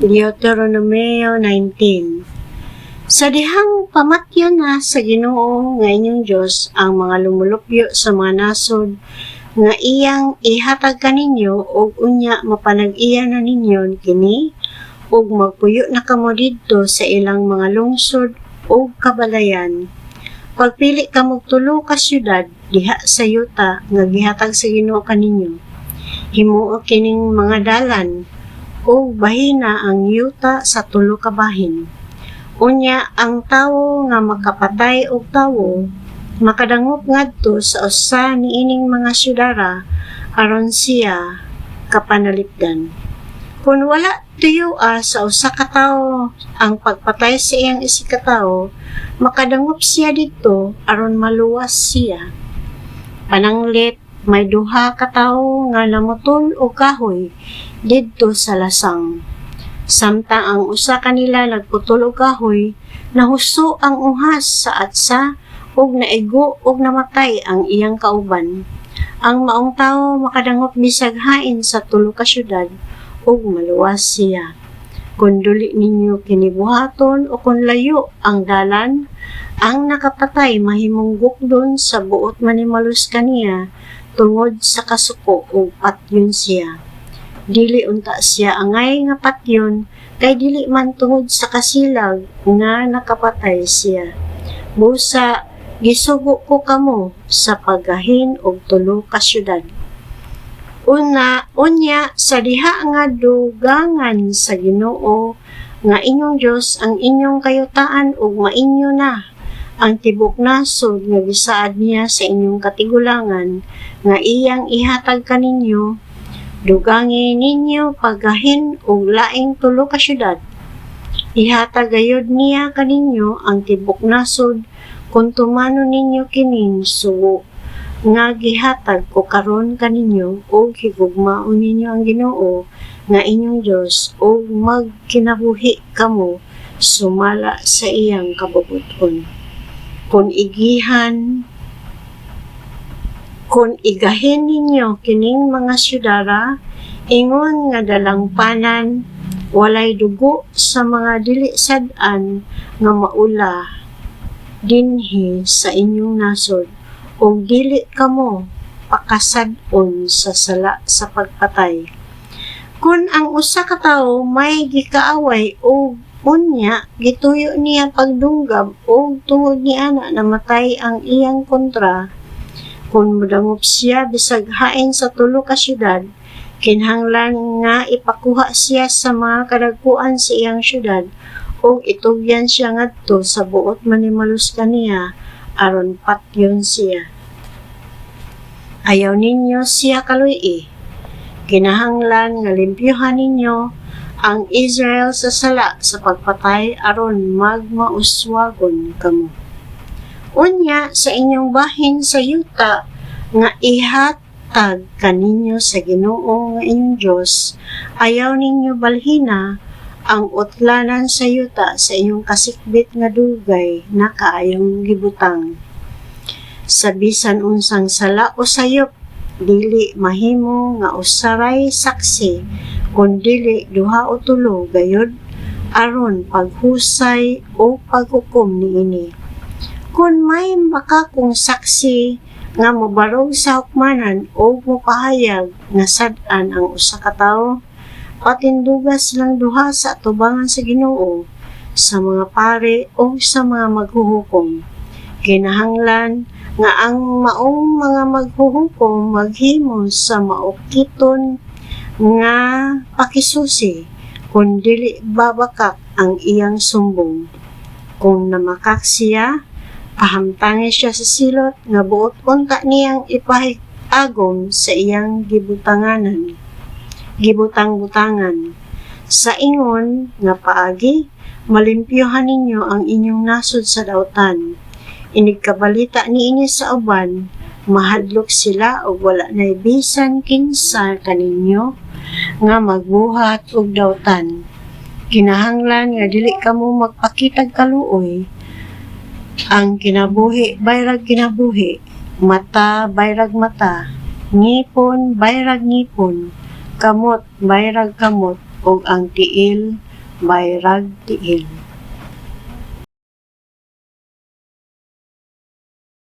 Deuteronomio 19. Sa dihang pamatyon na sa Ginoo nga inyong Dios ang mga lumulupyo sa mga nasod nga iyang ihatag kaninyo ug unya mapanag-iya na ninyo kini ug magpuyo na kamo didto sa ilang mga lungsod ug kabalayan. Pagpili kamo tulo ka syudad diha sa yuta nga gihatag sa Ginoo kaninyo. Himuo kining mga dalan o bahina ang yuta sa tulo ka bahin. Unya ang tawo nga makapatay og tawo makadangop ngadto sa usa niining mga syudara aron siya kapanalipdan. Kung wala tuyoa sa usa ka tawo ang pagpatay sa iyang isikatawo, makadangop siya didto aron maluwas siya. Pananglit, may duha ka tawo nga namutol og kahoy didto sa lasang. Samtang ang usa kanila nagputol og kahoy, nahuso ang uhas sa atsa ug naigo ug namatay ang iyang kauban. Ang maong tawo makadangop bisag hain sa tulo ka syudad ug maluwas siya. Kung duli ninyo kinibuhaton o kung layo ang dalan, ang nakapatay mahimong gukdon sa buot manimalus kaniya tungod sa kasuko ug patyon siya. Dili unta siya angay nga patyon kay dili man tungod sa kasilag nga nakapatay siya. Busa gisugo ko kamo sa paggahin og tulo ka syudad. Unya sa diha nga dugangan sa Ginoo nga inyong Dios ang inyong kayutaan ug mainyo na ang tibok nasod nga gisaad niya sa inyong katigulangan nga iyang ihatag kaninyo. Dugangi ninyo paggahin og laing tulo ka syudad. Ihatag gayud niya kaninyo ang tibok nasod kung tumano ninyo kining sugo nga gihatag ko karon kaninyo ug higugmaon ninyo ang Ginoo nga inyong Dios ug magkinabuhi kamo sumala sa iyang kabubuton. Kung igahin ninyo kining mga syudara, ingon nga dalangpanan, walay dugo sa mga dili sad-an nga maula dinhi sa inyong nasod, ug dili kamo pakasad-on sa sala sa pagpatay. Kung ang usa ka tawo may gikaaway o unya, gituyo niya pagdunggab o tungod ni ana namatay ang iyang kontra, kung modangop siya bisag hain sa tulo ka syudad, kinahanglan nga ipakuha siya sa mga kadagkuan sa iyang syudad o itugyan siya ngadto sa buot manimalus kaniya aron patyon siya. Ayaw ninyo siya kaluy-i. Kinahanglan nga limpyuhan ninyo ang Israel sa sala sa pagpatay aron magmauswagon kamo. Unya sa inyong bahin sa yuta nga ihatag kaninyo sa Ginoo nga inyong Dios, ayaw ninyo balhina ang utlanan sa yuta sa inyong kasikbit nga dugay na kaayong gibutang. Sa bisan unsang sala o sayop, dili mahimo nga usaray saksi, kun dili duha o tulo gayud aron paghusay o paghukom niini. Kung may makakong saksi nga mobarog sa hukmanan o mopahayag nga sad-an ang usa ka tawo, patindugas silang duha sa atubangan sa Ginoo, sa mga pare o sa mga maghuhukom. Kinahanglan nga ang maong mga maghuhukom maghimo sa maukiton nga pakisusi kung dili babakak ang iyang sumbong. Kung namakak siya, pahamtangi siya sa silot nga buot unta niyang ipahigagom sa iyang gibutang-butangan. Sa ingon nga paagi, malimpyuhan ninyo ang inyong nasod sa dautan. Inigkabalita niini sa uban, mahadlok sila o wala na bisan kinsa kaninyo nga magbuhat og dautan. Kinahanglan nga dili kamo magpakitag kaluoy. Ang kinabuhi bayrag kinabuhi, mata bayrag mata, ngipon bayrag ngipon, kamot bayrag kamot, ug ang tiil by Rag Tiil.